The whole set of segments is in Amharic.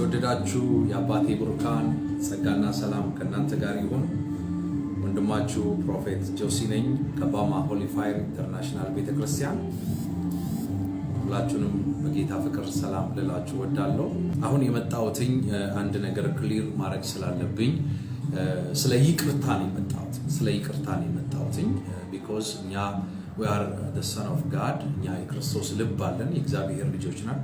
የተወደዳችሁ የአባቴ ብሩካን ጸጋና ሰላም ከእናንተ ጋር ይሁን። ወንድማችሁ ፕሮፌት ጆሲ ነኝ ከባማ ሆሊ ፋየር ኢንተርናሽናል ቤተክርስቲያን። ሁላችሁንም በጌታ ፍቅር ሰላም ልላችሁ ወዳለሁ። አሁን የመጣሁትኝ አንድ ነገር ክሊር ማድረግ ስላለብኝ ስለ ይቅርታ ነው የመጣሁትኝ because እኛ we are the son of God እኛ የክርስቶስ ልብ አለን፣ የእግዚአብሔር ልጆች ነን።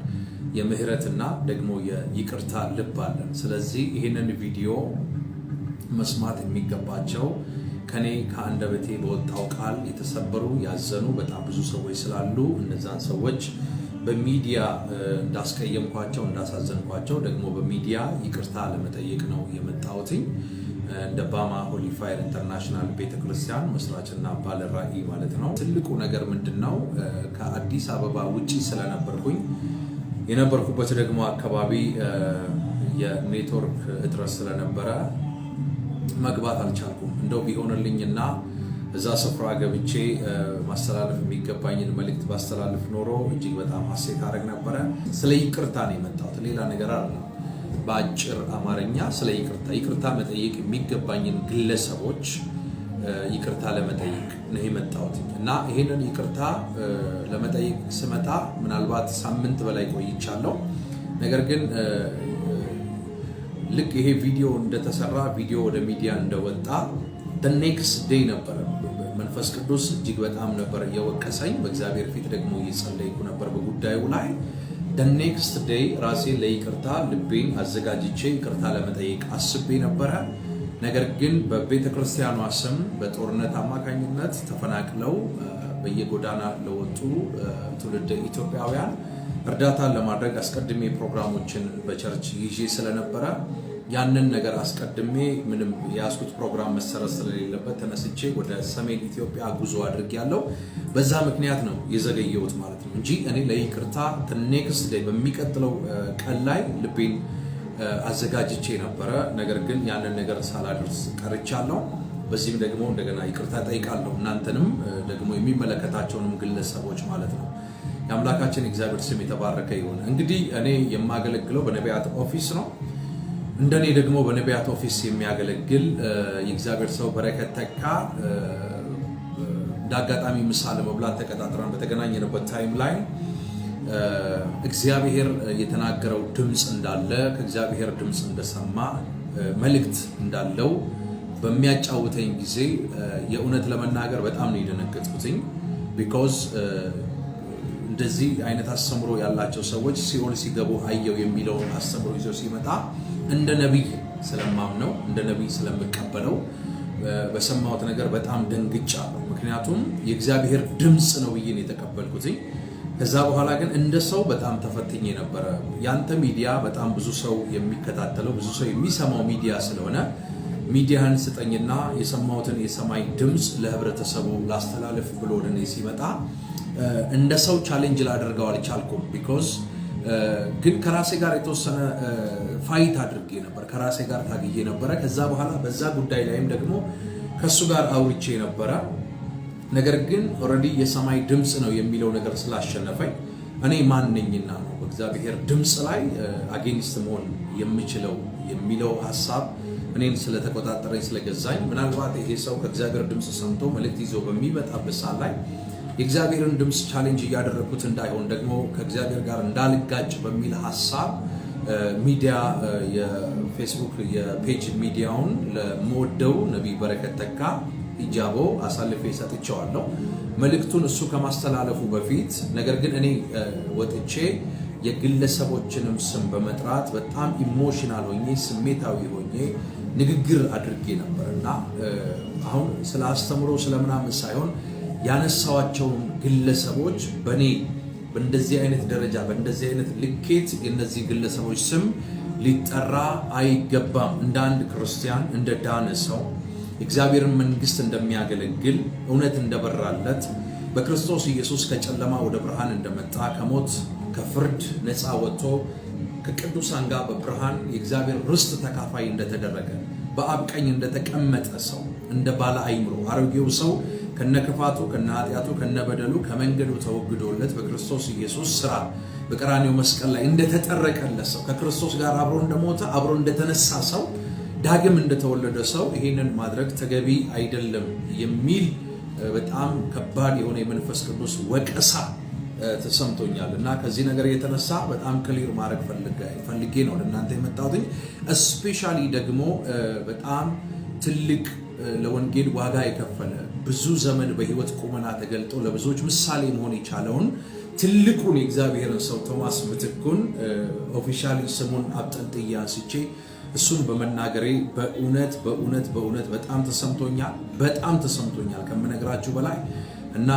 የምህረትና ደግሞ የይቅርታ ልብ አለን። ስለዚህ ይሄንን ቪዲዮ መስማት የሚገባቸው ከኔ ከአንደበቴ በወጣው ቃል የተሰበሩ ያዘኑ በጣም ብዙ ሰዎች ስላሉ እነዛን ሰዎች በሚዲያ እንዳስቀየምኳቸው እንዳሳዘንኳቸው ደግሞ በሚዲያ ይቅርታ ለመጠየቅ ነው የመጣሁትኝ። እንደ ባማ ሆሊ ፋየር ኢንተርናሽናል ቤተክርስቲያን መስራችና ባለራዕይ ማለት ነው። ትልቁ ነገር ምንድነው? ከአዲስ አበባ ውጪ ስለነበርኩኝ የነበርኩበት ደግሞ አካባቢ የኔትወርክ እጥረት ስለነበረ መግባት አልቻልኩም። እንደው ቢሆንልኝና እዛ ስፍራ ገብቼ ማስተላለፍ የሚገባኝን መልእክት ባስተላለፍ ኖሮ እጅግ በጣም ሐሴት አደረግ ነበረ። ስለ ይቅርታ ነው የመጣሁት፣ ሌላ ነገር አይደለም። በአጭር አማርኛ ስለ ይቅርታ መጠየቅ የሚገባኝን ግለሰቦች ይቅርታ ለመጠየቅ ነው የመጣሁት እና ይሄንን ይቅርታ ለመጠየቅ ስመጣ ምናልባት ሳምንት በላይ ቆይቻለሁ። ነገር ግን ልክ ይሄ ቪዲዮ እንደተሰራ ቪዲዮ ወደ ሚዲያ እንደወጣ the next day ነበር መንፈስ ቅዱስ እጅግ በጣም ነበር የወቀሰኝ። በእግዚአብሔር ፊት ደግሞ እየጸለይኩ ነበር በጉዳዩ ላይ። the next day ራሴ ለይቅርታ ልቤን አዘጋጅቼ ይቅርታ ለመጠየቅ አስቤ ነበረ። ነገር ግን በቤተክርስቲያኗ ስም በጦርነት አማካኝነት ተፈናቅለው በየጎዳና ለወጡ ትውልደ ኢትዮጵያውያን እርዳታ ለማድረግ አስቀድሜ ፕሮግራሞችን በቸርች ይዤ ስለነበረ ያንን ነገር አስቀድሜ ምንም ያስኩት ፕሮግራም መሰረት ስለሌለበት ተነስቼ ወደ ሰሜን ኢትዮጵያ ጉዞ አድርጌያለሁ። በዛ ምክንያት ነው የዘገየሁት ማለት ነው እንጂ እኔ ለይቅርታ ኔክስት ዴይ በሚቀጥለው ቀን ላይ ልቤን አዘጋጅቼ ነበረ። ነገር ግን ያንን ነገር ሳላደርስ ቀርቻለሁ። በዚህም ደግሞ እንደገና ይቅርታ ጠይቃለሁ፣ እናንተንም ደግሞ የሚመለከታቸውንም ግለሰቦች ማለት ነው። የአምላካችን እግዚአብሔር ስም የተባረከ ይሁን። እንግዲህ እኔ የማገለግለው በነቢያት ኦፊስ ነው። እንደኔ ደግሞ በነቢያት ኦፊስ የሚያገለግል የእግዚአብሔር ሰው በረከት ተካ እንዳጋጣሚ ምሳ ለመብላት ተቀጣጥረን በተገናኘንበት ታይም ላይ እግዚአብሔር የተናገረው ድምጽ እንዳለ ከእግዚአብሔር ድምጽ እንደሰማ መልእክት እንዳለው በሚያጫውተኝ ጊዜ የእውነት ለመናገር በጣም ነው የደነገጥኩትኝ። because እንደዚህ አይነት አስተምሮ ያላቸው ሰዎች ሲኦል ሲገቡ አየው የሚለውን አስተምሮ ይዞ ሲመጣ እንደ ነብይ ስለማምነው እንደ ነብይ ስለምቀበለው በሰማሁት ነገር በጣም ደንግጫለሁ። ምክንያቱም የእግዚአብሔር ድምጽ ነው ብዬ ነው የተቀበልኩትኝ። ከዛ በኋላ ግን እንደ ሰው በጣም ተፈትኜ ነበረ። ያንተ ሚዲያ በጣም ብዙ ሰው የሚከታተለው ብዙ ሰው የሚሰማው ሚዲያ ስለሆነ ሚዲያን ስጠኝና የሰማሁትን የሰማይ ድምጽ ለህብረተሰቡ ላስተላልፍ ብሎ ወደ እኔ ሲመጣ እንደ ሰው ቻሌንጅ ላደርገው አልቻልኩም። because ግን ከራሴ ጋር የተወሰነ ፋይት አድርጌ ነበር፣ ከራሴ ጋር ታግዬ ነበረ። ከዛ በኋላ በዛ ጉዳይ ላይም ደግሞ ከሱ ጋር አውርቼ ነበረ። ነገር ግን ኦሬዲ የሰማይ ድምጽ ነው የሚለው ነገር ስላሸነፈኝ እኔ ማን ነኝና ነው በእግዚአብሔር ድምጽ ላይ አጌንስት መሆን የምችለው የሚለው ሐሳብ እኔን ስለተቆጣጠረኝ ስለገዛኝ፣ ምናልባት ይሄ ሰው ከእግዚአብሔር ድምጽ ሰምቶ መልእክት ይዞ በሚመጣበት ሰዓት ላይ የእግዚአብሔርን ድምጽ ቻሌንጅ እያደረኩት እንዳይሆን ደግሞ ከእግዚአብሔር ጋር እንዳልጋጭ በሚል ሐሳብ ሚዲያ የፌስቡክ የፔጅ ሚዲያውን ለሞደው ነብይ በረከት ተካ ኢጃቦ አሳልፌ ሰጥቼዋለሁ መልእክቱን እሱ ከማስተላለፉ በፊት። ነገር ግን እኔ ወጥቼ የግለሰቦችንም ስም በመጥራት በጣም ኢሞሽናል ሆኜ ስሜታዊ ሆኜ ንግግር አድርጌ ነበርና አሁን ስለ አስተምሮ ስለምናምን ሳይሆን ያነሳዋቸውን ግለሰቦች በኔ በእንደዚህ አይነት ደረጃ በእንደዚህ አይነት ልኬት የነዚህ ግለሰቦች ስም ሊጠራ አይገባም። እንደ አንድ ክርስቲያን እንደ ዳነ ሰው እግዚአብሔርን መንግስት እንደሚያገለግል እውነት እንደበራለት በክርስቶስ ኢየሱስ ከጨለማ ወደ ብርሃን እንደመጣ ከሞት ከፍርድ ነፃ ወጥቶ ከቅዱሳን ጋር በብርሃን የእግዚአብሔር ርስት ተካፋይ እንደተደረገ በአብ ቀኝ እንደተቀመጠ ሰው እንደ ባለ አይምሮ አሮጌው ሰው ከነክፋቱ ከነኃጢአቱ ከነበደሉ ከመንገዱ ተወግዶለት በክርስቶስ ኢየሱስ ስራ በቀራንዮ መስቀል ላይ እንደተጠረቀለት ሰው ከክርስቶስ ጋር አብሮ እንደሞተ አብሮ እንደተነሳ ሰው ዳግም እንደተወለደ ሰው ይሄንን ማድረግ ተገቢ አይደለም የሚል በጣም ከባድ የሆነ የመንፈስ ቅዱስ ወቀሳ ተሰምቶኛል እና ከዚህ ነገር የተነሳ በጣም ክሊር ማድረግ ፈልጌ ነው ለእናንተ የመጣሁት። እስፔሻሊ ደግሞ በጣም ትልቅ ለወንጌል ዋጋ የከፈለ ብዙ ዘመን በህይወት ቁመና ተገልጦ ለብዙዎች ምሳሌ መሆን የቻለውን ትልቁን የእግዚአብሔርን ሰው ቶማስ ምትኩን ኦፊሻሊ ስሙን አብጠልጥዬ አንስቼ እሱን በመናገሬ በእውነት በጣም ተሰምቶኛል ከምነግራችሁ በላይ እና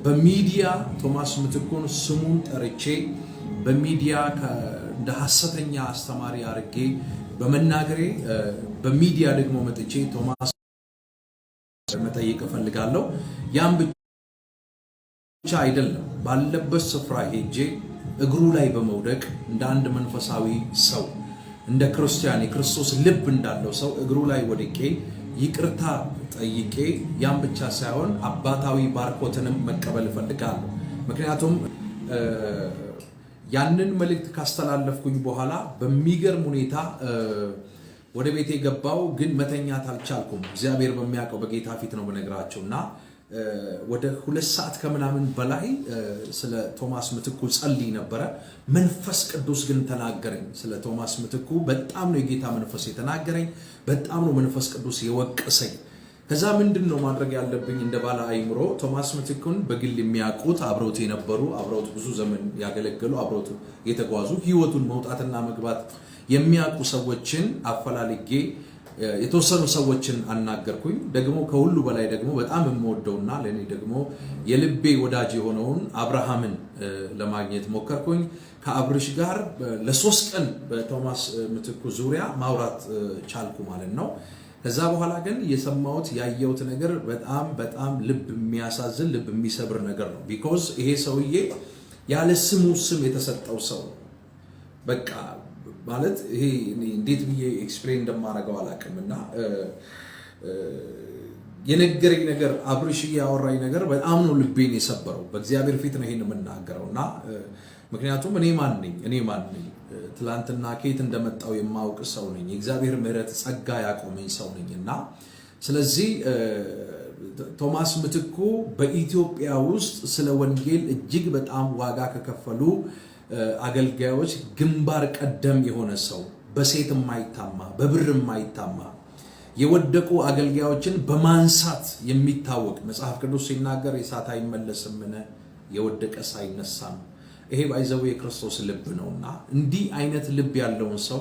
በሚዲያ ቶማስ ምትኩን ስሙን ጠርቼ በሚዲያ እንደ ሐሰተኛ አስተማሪ አድርጌ በመናገሬ በሚዲያ ደግሞ መጥቼ ቶማስ መጠየቅ እፈልጋለሁ። ያም ብቻ አይደለም፣ ባለበት ስፍራ ሄጄ እግሩ ላይ በመውደቅ እንደ አንድ መንፈሳዊ ሰው እንደ ክርስቲያን የክርስቶስ ልብ እንዳለው ሰው እግሩ ላይ ወድቄ ይቅርታ ጠይቄ ያም ብቻ ሳይሆን አባታዊ ባርኮትንም መቀበል እፈልጋለሁ። ምክንያቱም ያንን መልእክት ካስተላለፍኩኝ በኋላ በሚገርም ሁኔታ ወደ ቤቴ ገባው፣ ግን መተኛት አልቻልኩም። እግዚአብሔር በሚያውቀው በጌታ ፊት ነው በነግራቸውና ወደ 2 ሰዓት ከምናምን በላይ ስለ ቶማስ ምትኩ ጸልይ ነበረ። መንፈስ ቅዱስ ግን ተናገረኝ። ስለ ቶማስ ምትኩ በጣም ነው የጌታ መንፈስ የተናገረኝ። በጣም ነው መንፈስ ቅዱስ የወቀሰኝ። ከዛ ምንድነው ማድረግ ያለብኝ? እንደ ባለ አይምሮ ቶማስ ምትኩን በግል የሚያውቁት አብረውት የነበሩ አብረውት ብዙ ዘመን ያገለገሉ አብረውት የተጓዙ ህይወቱን መውጣትና መግባት የሚያውቁ ሰዎችን አፈላልጌ የተወሰኑ ሰዎችን አናገርኩኝ። ደግሞ ከሁሉ በላይ ደግሞ በጣም የምወደውና ለኔ ደግሞ የልቤ ወዳጅ የሆነውን አብርሃምን ለማግኘት ሞከርኩኝ። ከአብርሽ ጋር ለ3 ቀን በቶማስ ምትኩ ዙሪያ ማውራት ቻልኩ ማለት ነው። ከዛ በኋላ ግን የሰማሁት ያየሁት ነገር በጣም ልብ የሚያሳዝን ልብ የሚሰብር ነገር ነው። ቢኮዝ ይሄ ሰውዬ ያለ ስሙ ስም የተሰጠው ሰው ነው። በቃ ማለት ይሄ እንዴት ብዬ ኤክስፕሌን እንደማደርገው አላውቅምና የነገረኝ ነገር አብርሽ ያወራኝ ነገር በጣም ነው ልቤን የሰበረው። በእግዚአብሔር ፊት ነው ይሄን የምናገረውና ምክንያቱም እኔ ማን ነኝ? ትላንትና ከየት እንደመጣው የማውቅ ሰው ነኝ። የእግዚአብሔር ምሕረት ጸጋ ያቆመኝ ሰው ነኝና ስለዚህ ቶማስ ምትኩ በኢትዮጵያ ውስጥ ስለ ወንጌል እጅግ በጣም ዋጋ ከከፈሉ አገልጋዮች ግንባር ቀደም የሆነ ሰው፣ በሴት የማይታማ በብር የማይታማ የወደቁ አገልጋዮችን በማንሳት የሚታወቅ መጽሐፍ ቅዱስ ሲናገር የሳት አይመለስምን የወደቀ ሳይነሳም። ይሄ ባይዘው የክርስቶስ ልብ ነውና እንዲህ አይነት ልብ ያለውን ሰው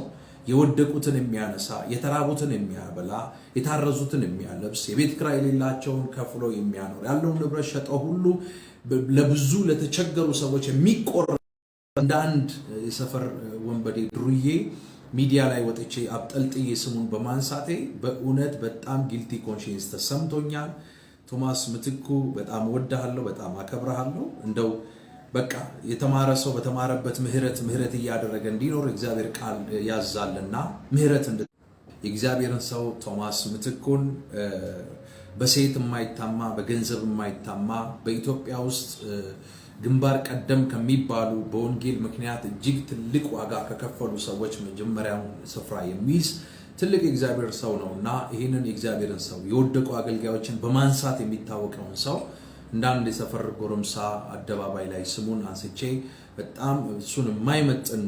የወደቁትን የሚያነሳ፣ የተራቡትን የሚያበላ፣ የታረዙትን የሚያለብስ፣ የቤት ኪራይ የሌላቸውን ከፍሎ የሚያኖር፣ ያለውን ንብረት ሸጠው ሁሉ ለብዙ ለተቸገሩ ሰዎች የሚቆርጥ እንደ አንድ የሰፈር ወንበዴ ድሩዬ ሚዲያ ላይ ወጥቼ አብጠልጥዬ ስሙን በማንሳቴ በእውነት በጣም ጊልቲ ኮንሽንስ ተሰምቶኛል። ቶማስ ምትኩ በጣም ወድሃለሁ፣ በጣም አከብረሃለሁ። እንደው በቃ የተማረ ሰው በተማረበት ምህረት እያደረገ እንዲኖር እግዚአብሔር ቃል ያዛልና ምህረት የእግዚአብሔርን ሰው ቶማስ ምትኩን በሴት የማይታማ በገንዘብ የማይታማ በኢትዮጵያ ውስጥ ግንባር ቀደም ከሚባሉ በወንጌል ምክንያት እጅግ ትልቅ ዋጋ ከከፈሉ ሰዎች መጀመሪያውን ስፍራ የሚይዝ ትልቅ የእግዚአብሔር ሰው ነውና ይህንን የእግዚአብሔርን ሰው የወደቁ አገልጋዮችን በማንሳት የሚታወቀውን ሰው እንዳንድ የሰፈር ጎረምሳ አደባባይ ላይ ስሙን አንስቼ በጣም እሱን የማይመጥን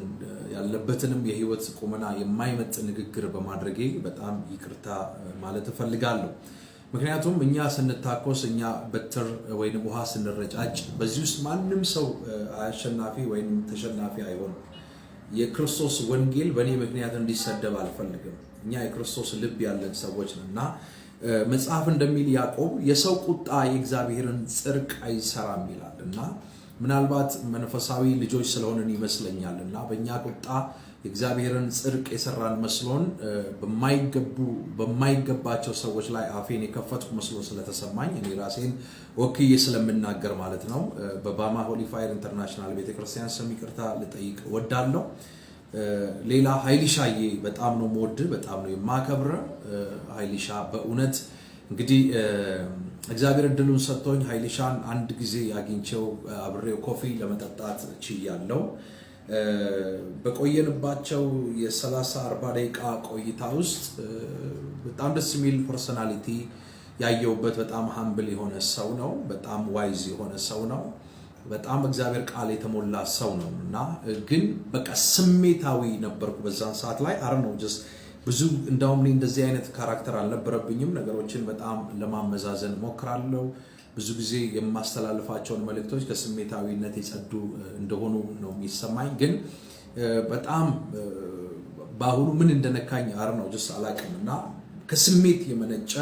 ያለበትንም የህይወት ቁመና የማይመጥን ንግግር በማድረጌ በጣም ይቅርታ ማለት እፈልጋለሁ። ምክንያቱም እኛ ስንታኮስ እኛ በትር ወይንም ውሃ ስንረጫጭ በዚህ ውስጥ ማንም ሰው አሸናፊ ወይንም ተሸናፊ አይሆንም። የክርስቶስ ወንጌል በእኔ ምክንያት እንዲሰደብ አልፈልግም። እኛ የክርስቶስ ልብ ያለን ሰዎች ነንና መጽሐፍ እንደሚል ያዕቆብ የሰው ቁጣ የእግዚአብሔርን ጽድቅ አይሰራም ይላልና ምናልባት መንፈሳዊ ልጆች ስለሆነን ይመስለኛልና በእኛ ቁጣ የእግዚአብሔርን ጽድቅ የሰራን መስሎን በማይገባቸው ሰዎች ላይ አፌን የከፈትኩ መስሎ ስለተሰማኝ እኔ ራሴን ወክዬ ስለምናገር ማለት ነው በባማ ሆሊ ፋየር ኢንተርናሽናል ቤተክርስቲያን ስም ይቅርታ ልጠይቅ ወዳለሁ። ሌላ ኃይሊሻዬ በጣም ነው የምወድ፣ በጣም ነው የማከብረ። ኃይሊሻ በእውነት እንግዲህ እግዚአብሔር እድሉን ሰጥቶኝ ኃይልሻን አንድ ጊዜ አግኝቼው አብሬው ኮፊ ለመጠጣት ችያለሁ። በቆየንባቸው የ30-40 ደቂቃ ቆይታ ውስጥ በጣም ደስ የሚል ፐርሰናሊቲ ያየውበት በጣም ሃምብል የሆነ ሰው ነው። በጣም ዋይዝ የሆነ ሰው ነው። በጣም እግዚአብሔር ቃል የተሞላ ሰው ነው እና ግን በቃ ስሜታዊ ነበርኩ በዛን ሰዓት ላይ አረ ነው ጀስት ብዙ እንደውም እንደዚህ አይነት ካራክተር አልነበረብኝም። ነገሮችን በጣም ለማመዛዘን ሞክራለሁ። ብዙ ጊዜ የማስተላልፋቸውን መልእክቶች ከስሜታዊነት የጸዱ እንደሆኑ ነው የሚሰማኝ። ግን በጣም ባሁኑ ምን እንደነካኝ አረ ነው ጀስት አላቅም እና ከስሜት የመነጨ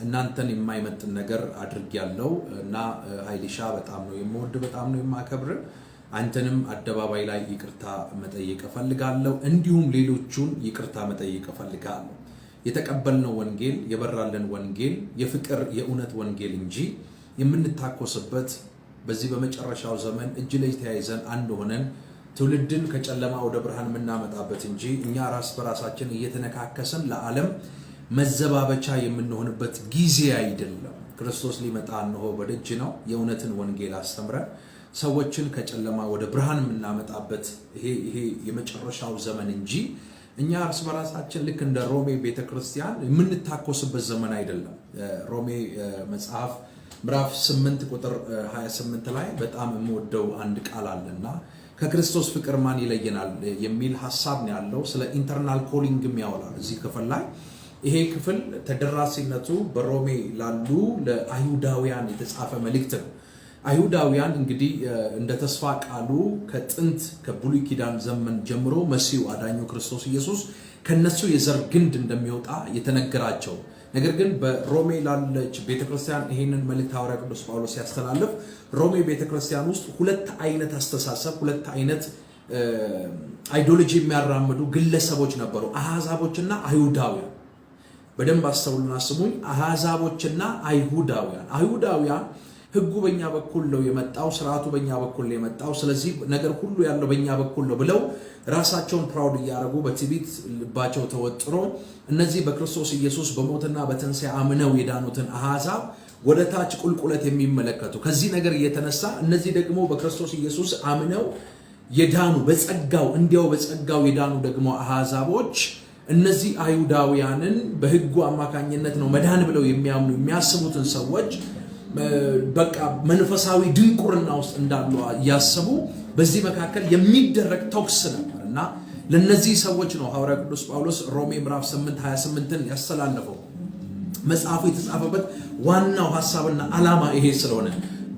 እናንተን የማይመጥን ነገር አድርጌያለሁ እና ኃይልሻ በጣም ነው የምወድ፣ በጣም ነው የማከብር። አንተንም አደባባይ ላይ ይቅርታ መጠየቅ እፈልጋለሁ። እንዲሁም ሌሎቹን ይቅርታ መጠየቅ እፈልጋለሁ። የተቀበልነው ወንጌል የበራልን ወንጌል የፍቅር የእውነት ወንጌል እንጂ የምንታኮስበት በዚህ በመጨረሻው ዘመን እጅ ለእጅ ተያይዘን አንድ ሆነን ትውልድን ከጨለማ ወደ ብርሃን የምናመጣበት እንጂ እኛ ራስ በራሳችን እየተነካከሰን ለዓለም መዘባበቻ የምንሆንበት ጊዜ አይደለም። ክርስቶስ ሊመጣ እነሆ በደጅ ነው። የእውነትን ወንጌል አስተምረን ሰዎችን ከጨለማ ወደ ብርሃን የምናመጣበት ይሄ የመጨረሻው ዘመን እንጂ እኛ እርስ በራሳችን ልክ እንደ ሮሜ ቤተክርስቲያን የምንታኮስበት ዘመን አይደለም። ሮሜ መጽሐፍ ምዕራፍ 8 ቁጥር 28 ላይ በጣም የምወደው አንድ ቃል አለና ከክርስቶስ ፍቅር ማን ይለየናል የሚል ሐሳብ ነው ያለው። ስለ ኢንተርናል ኮሊንግም ያወራል እዚህ ክፍል ላይ። ይሄ ክፍል ተደራሲነቱ በሮሜ ላሉ ለአይሁዳውያን የተጻፈ መልእክት ነው። አይሁዳውያን እንግዲህ እንደ ተስፋ ቃሉ ከጥንት ከብሉይ ኪዳን ዘመን ጀምሮ መሲሁ አዳኙ ክርስቶስ ኢየሱስ ከነሱ የዘር ግንድ እንደሚወጣ የተነገራቸው፣ ነገር ግን በሮሜ ላለች ቤተክርስቲያን ይሄንን መልእክት ሐዋርያ ቅዱስ ጳውሎስ ሲያስተላልፍ ሮሜ ቤተክርስቲያን ውስጥ ሁለት አይነት አስተሳሰብ፣ ሁለት አይነት አይዲዮሎጂ የሚያራምዱ ግለሰቦች ነበሩ፣ አሕዛቦችና አይሁዳውያን። በደንብ አስተውሉና ስሙኝ። አሕዛቦችና አይሁዳውያን። አይሁዳውያን ሕጉ በእኛ በኩል ነው የመጣው፣ ስርዓቱ በእኛ በኩል ነው የመጣው፣ ስለዚህ ነገር ሁሉ ያለው በእኛ በኩል ነው ብለው ራሳቸውን ፕራውድ እያደረጉ በትዕቢት ልባቸው ተወጥሮ እነዚህ በክርስቶስ ኢየሱስ በሞትና በትንሣኤ አምነው የዳኑትን አሕዛብ ወደ ታች ቁልቁለት የሚመለከቱ፣ ከዚህ ነገር እየተነሳ እነዚህ ደግሞ በክርስቶስ ኢየሱስ አምነው የዳኑ በጸጋው እንዲያው በጸጋው የዳኑ ደግሞ አሕዛቦች እነዚህ አይሁዳውያንን በሕጉ አማካኝነት ነው መዳን ብለው የሚያምኑ የሚያስቡትን ሰዎች በቃ መንፈሳዊ ድንቁርና ውስጥ እንዳሉ ያሰቡ በዚህ መካከል የሚደረግ ተኩስ ነበርና ለነዚህ ሰዎች ነው ሐዋርያ ቅዱስ ጳውሎስ ሮሜ ምዕራፍ 8:28ን ያስተላለፈው። መጽሐፉ የተጻፈበት ዋናው ሐሳብና ዓላማ ይሄ ስለሆነ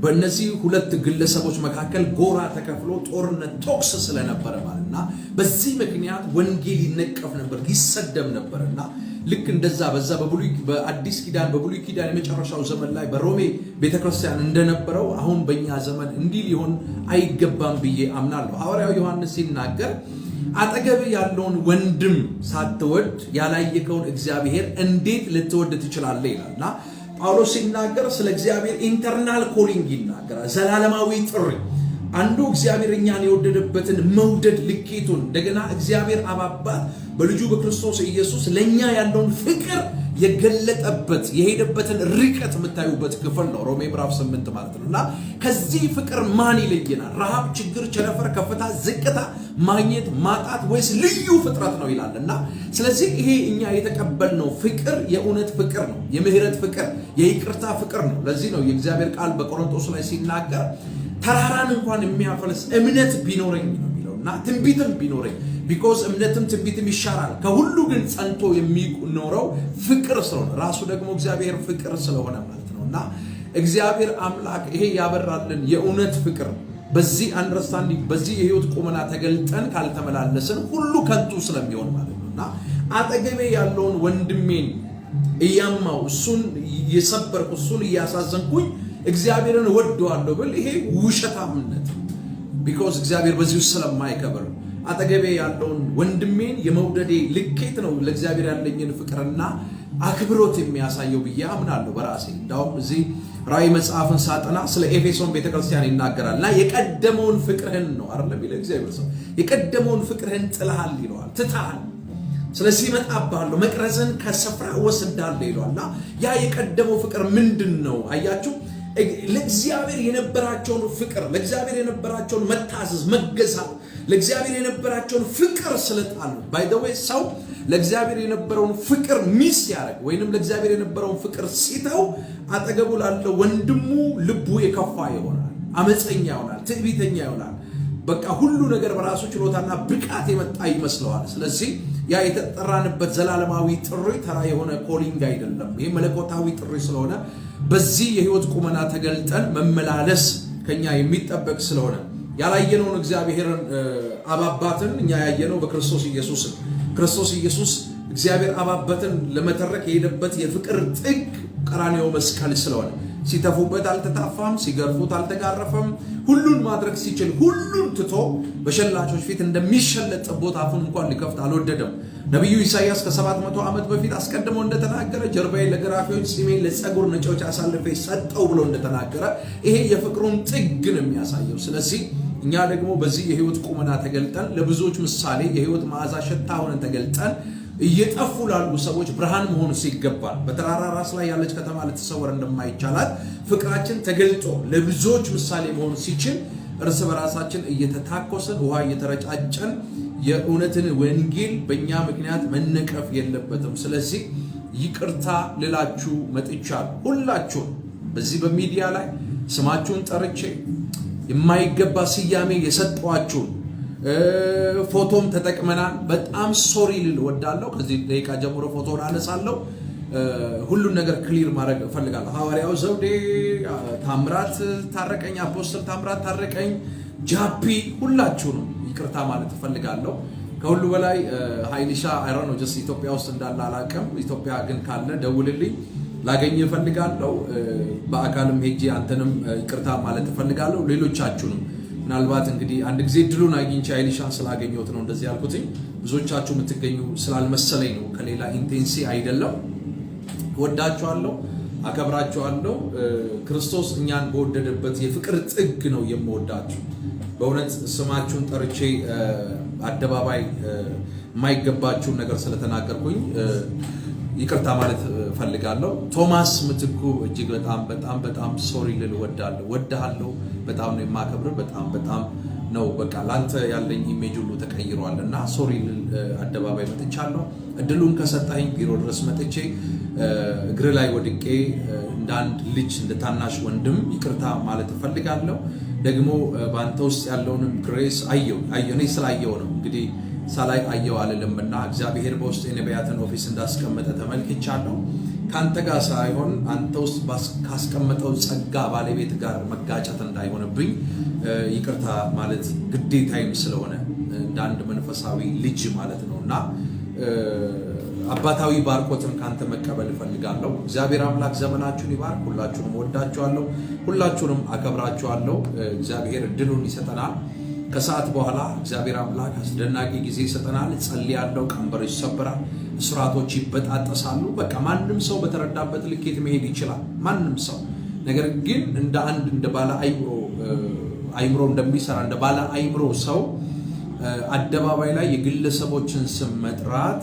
በእነዚህ ሁለት ግለሰቦች መካከል ጎራ ተከፍሎ ጦርነት ተኩስ ስለነበረ ማለትና በዚህ ምክንያት ወንጌል ይነቀፍ ነበር፣ ይሰደብ ነበርና ልክ እንደዛ በዛ በአዲስ ኪዳን በብሉይ ኪዳን የመጨረሻው ዘመን ላይ በሮሜ ቤተክርስቲያን እንደነበረው አሁን በእኛ ዘመን እንዲህ ሊሆን አይገባም ብዬ አምናለሁ። ሐዋርያው ዮሐንስ ሲናገር አጠገብ ያለውን ወንድም ሳትወድ ያላየከውን እግዚአብሔር እንዴት ልትወድ ትችላለህ ይላልና ጳውሎስ ሲናገር ስለ እግዚአብሔር ኢንተርናል ኮሊንግ ይናገራል። ዘላለማዊ ጥሪ አንዱ እግዚአብሔር እኛን የወደደበትን መውደድ ልኬቱን እንደገና እግዚአብሔር አባባት በልጁ በክርስቶስ ኢየሱስ ለኛ ያለውን ፍቅር የገለጠበት የሄደበትን ርቀት የምታዩበት ክፍል ነው ሮሜ ምዕራፍ 8 ማለት ነውና ከዚህ ፍቅር ማን ይለየናል? ረሃብ፣ ችግር፣ ቸነፈር፣ ከፍታ፣ ዝቅታ፣ ማግኘት፣ ማጣት ወይስ ልዩ ፍጥረት ነው ይላልና ስለዚህ ይሄ እኛ የተቀበልነው ፍቅር የእውነት ፍቅር ነው፣ የምህረት ፍቅር፣ የይቅርታ ፍቅር ነው። ለዚህ ነው የእግዚአብሔር ቃል በቆሮንቶስ ላይ ሲናገር ተራራን እንኳን የሚያፈልስ እምነት ቢኖረኝ ነው የሚለውና ትንቢትም ቢኖረኝ ቢኮዝ እምነትም ትንቢትም ይሻራል ከሁሉ ግን ጸንቶ የሚኖረው ፍቅር ስለሆነ ራሱ ደግሞ እግዚአብሔር ፍቅር ስለሆነ ማለት ነውና እግዚአብሔር አምላክ ይሄ ያበራልን የእውነት ፍቅር በዚህ አንደርስታንዲንግ በዚህ የህይወት ቁመና ተገልጠን ካልተመላለስን ሁሉ ከንቱ ስለሚሆን ማለት ነውና አጠገቤ ያለውን ወንድሜን እያማው እሱን የሰበርኩ እሱን እያሳዘንኩኝ እግዚአብሔርን ወደዋለሁ ብል ይሄ ውሸታምነት ቢኮዝ እግዚአብሔር በዚህ ውስጥ ስለማይከበር አጠገቤ ያለውን ወንድሜን የመውደዴ ልኬት ነው ለእግዚአብሔር ያለኝን ፍቅርና አክብሮት የሚያሳየው ብዬ አምናለሁ በራሴ። እንዳውም እዚህ ራእይ መጽሐፍን ሳጠና ስለ ኤፌሶን ቤተክርስቲያን ይናገራልና የቀደመውን ፍቅርህን ነው አይደለም ይላል እግዚአብሔር ሰው የቀደመውን ፍቅርህን ጥለሃል ይለዋል። ስለዚህ እመጣብሃለሁ፣ መቅረዝን ከስፍራ ወስዳለሁ ይሏልና ያ የቀደመው ፍቅር ምንድነው? አያችሁ ለእግዚአብሔር የነበራቸውን ፍቅር፣ ለእግዚአብሔር የነበራቸውን መታዘዝ፣ መገዛት፣ ለእግዚአብሔር የነበራቸውን ፍቅር ስለጣሉ ባይ ዘ ዌይ ሰው ለእግዚአብሔር የነበረውን ፍቅር ሚስ ያደርግ ወይንም ለእግዚአብሔር የነበረውን ፍቅር ሲተው አጠገቡ ላለው ወንድሙ ልቡ የከፋ ይሆናል፣ አመፀኛ ይሆናል፣ ትዕቢተኛ ይሆናል። በቃ ሁሉ ነገር በራሱ ችሎታና ብቃት የመጣ ይመስለዋል። ስለዚህ ያ የተጠራንበት ዘላለማዊ ጥሪ ተራ የሆነ ኮሊንግ አይደለም። ይሄ መለኮታዊ ጥሪ ስለሆነ በዚህ የህይወት ቁመና ተገልጠን መመላለስ ከኛ የሚጠበቅ ስለሆነ ያላየነውን እግዚአብሔርን አባባትን እኛ ያየነው በክርስቶስ ኢየሱስ ነው። ክርስቶስ ኢየሱስ እግዚአብሔር አባባትን ለመተረክ የሄደበት የፍቅር ጥግ ቀራንዮ መስቀል ስለሆነ ሲተፉበት አልተታፋም፣ ሲገርፉት አልተጋረፈም። ሁሉን ማድረግ ሲችል ሁሉን ትቶ በሸላቾች ፊት እንደሚሸለጥ ጠቦት አፉን እንኳን ሊከፍት አልወደደም። ነቢዩ ኢሳይያስ ከ700 ዓመት በፊት አስቀድሞ እንደተናገረ ጀርባዬን ለገራፊዎች ጺሜን ለፀጉር ነጮች አሳልፌ ሰጠው ብሎ እንደተናገረ ይሄ የፍቅሩን ጥግ ነው የሚያሳየው። ስለዚህ እኛ ደግሞ በዚህ የህይወት ቁመና ተገልጠን ለብዙዎች ምሳሌ የህይወት መዓዛ ሽታ ሆነን ተገልጠን እየጠፉ ላሉ ሰዎች ብርሃን መሆኑ ሲገባል በተራራ ራስ ላይ ያለች ከተማ ልትሰወር እንደማይቻላት ፍቅራችን ተገልጦ ለብዙዎች ምሳሌ መሆኑ ሲችል እርስ በራሳችን እየተታኮሰን ውሃ እየተረጫጨን የእውነትን ወንጌል በእኛ ምክንያት መነቀፍ የለበትም። ስለዚህ ይቅርታ ልላችሁ መጥቻለሁ። ሁላችሁም በዚህ በሚዲያ ላይ ስማችሁን ጠርቼ የማይገባ ስያሜ የሰጠዋችሁን ፎቶም ተጠቅመናል። በጣም ሶሪ ልል ወዳለሁ። ከዚህ ደቂቃ ጀምሮ ፎቶን አነሳለሁ። ሁሉን ነገር ክሊር ማድረግ እፈልጋለሁ። ሐዋርያው ዘውዴ፣ ታምራት ታረቀኝ፣ አፖስትል ታምራት ታረቀኝ፣ ጃፒ ሁላችሁንም ይቅርታ ማለት እፈልጋለሁ። ከሁሉ በላይ ኃይልሻ አይሮን ነው ጀስት ኢትዮጵያ ውስጥ እንዳለ አላውቅም። ኢትዮጵያ ግን ካለ ደውልልኝ፣ ላገኝ እፈልጋለሁ። በአካልም ሄጄ አንተንም ይቅርታ ማለት እፈልጋለሁ። ሌሎቻችሁንም ምናልባት እንግዲህ አንድ ጊዜ ድሉን አግኝቼ ኃይልሻን ስላገኘሁት ነው እንደዚህ ያልኩትኝ። ብዙዎቻችሁ የምትገኙ ስላልመሰለኝ ነው፣ ከሌላ ኢንቴንሲ አይደለም። ወዳችኋለሁ፣ አከብራችኋለሁ። ክርስቶስ እኛን በወደደበት የፍቅር ጥግ ነው የምወዳችሁ። በእውነት ስማችሁን ጠርቼ አደባባይ የማይገባችሁን ነገር ስለተናገርኩኝ ይቅርታ ማለት ፈልጋለሁ። ቶማስ ምትኩ እጅግ በጣም ሶሪ ልል ወዳለሁ። በጣም ነው የማከብር። በጣም ነው በቃ ላንተ ያለኝ ኢሜጅ ሁሉ ተቀይሯል እና ሶሪ ልል አደባባይ መጥቻለሁ። እድሉን ከሰጣኝ ቢሮ ድረስ መጥቼ እግር ላይ ወድቄ እንደ አንድ ልጅ እንደ ታናሽ ወንድም ይቅርታ ማለት ፈልጋለሁ። ደግሞ በአንተ ውስጥ ያለውንም ግሬስ አየሁ። እኔ ስላየው ነው እንግዲህ ሳላይ አየው አልልምና እግዚአብሔር በውስጥ የነቢያትን ኦፊስ እንዳስቀመጠ ተመልክቻለሁ። ካንተ ጋር ሳይሆን አንተ ውስጥ ካስቀመጠው ጸጋ ባለቤት ጋር መጋጨት እንዳይሆንብኝ ይቅርታ ማለት ግዴታዬም ስለሆነ እንደ አንድ መንፈሳዊ ልጅ ማለት ነውና አባታዊ ባርኮትን ካንተ መቀበል እፈልጋለሁ። እግዚአብሔር አምላክ ዘመናችሁን ይባርክ። ሁላችሁንም ወዳችኋለሁ፣ ሁላችሁንም አከብራችኋለሁ። እግዚአብሔር እድሉን ይሰጠናል። ከሰዓት በኋላ እግዚአብሔር አምላክ አስደናቂ ጊዜ ይሰጠናል። ጸልያለሁ። ቀንበር ይሰበራል፣ እስራቶች ይበጣጠሳሉ። በቃ ማንም ሰው በተረዳበት ልኬት መሄድ ይችላል፣ ማንም ሰው። ነገር ግን እንደ አንድ እንደ ባለ አይምሮ እንደሚሰራ እንደ ባለ አይምሮ ሰው አደባባይ ላይ የግለሰቦችን ስም መጥራት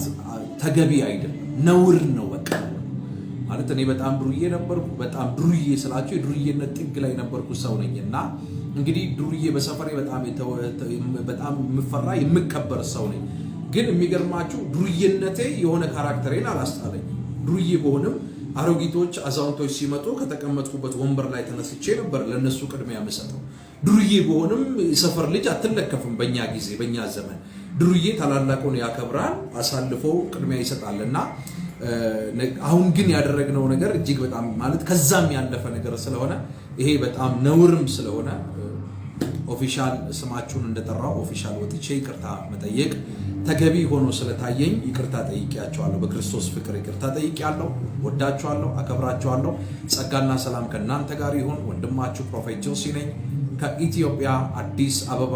ተገቢ አይደለም፣ ነውር ነው። በቃ ማለት እኔ በጣም ዱርዬ ነበርኩ። በጣም ዱርዬ ስላቸው የዱርዬነት ጥግ ላይ ነበርኩ ሰው ነኝና እንግዲህ ዱርዬ በሰፈሬ በጣም የምፈራ የምከበር ሰው ነኝ። ግን የሚገርማችሁ ዱርዬነቴ የሆነ ካራክተሬን አላስጣለኝ። ዱርዬ በሆንም አሮጊቶች፣ አዛውንቶች ሲመጡ ከተቀመጥኩበት ወንበር ላይ ተነስቼ ነበር ለነሱ ቅድሚያ የምሰጠው። ዱርዬ በሆንም የሰፈር ልጅ አትለከፍም። በእኛ ጊዜ በእኛ ዘመን ዱርዬ ታላላቁን ያከብራል፣ አሳልፎ ቅድሚያ ይሰጣልና አሁን ግን ያደረግነው ነገር እጅግ በጣም ማለት ከዛም ያለፈ ነገር ስለሆነ ይሄ በጣም ነውርም ስለሆነ ኦፊሻል ስማችሁን እንደጠራው ኦፊሻል ወጥቼ ይቅርታ መጠየቅ ተገቢ ሆኖ ስለታየኝ ይቅርታ ጠይቄያቸዋለሁ። በክርስቶስ ፍቅር ይቅርታ ጠይቄያለሁ። ወዳችኋለሁ፣ አከብራችኋለሁ። ጸጋና ሰላም ከእናንተ ጋር ይሁን። ወንድማችሁ ፕሮፌት ጆሲ ነኝ ከኢትዮጵያ አዲስ አበባ።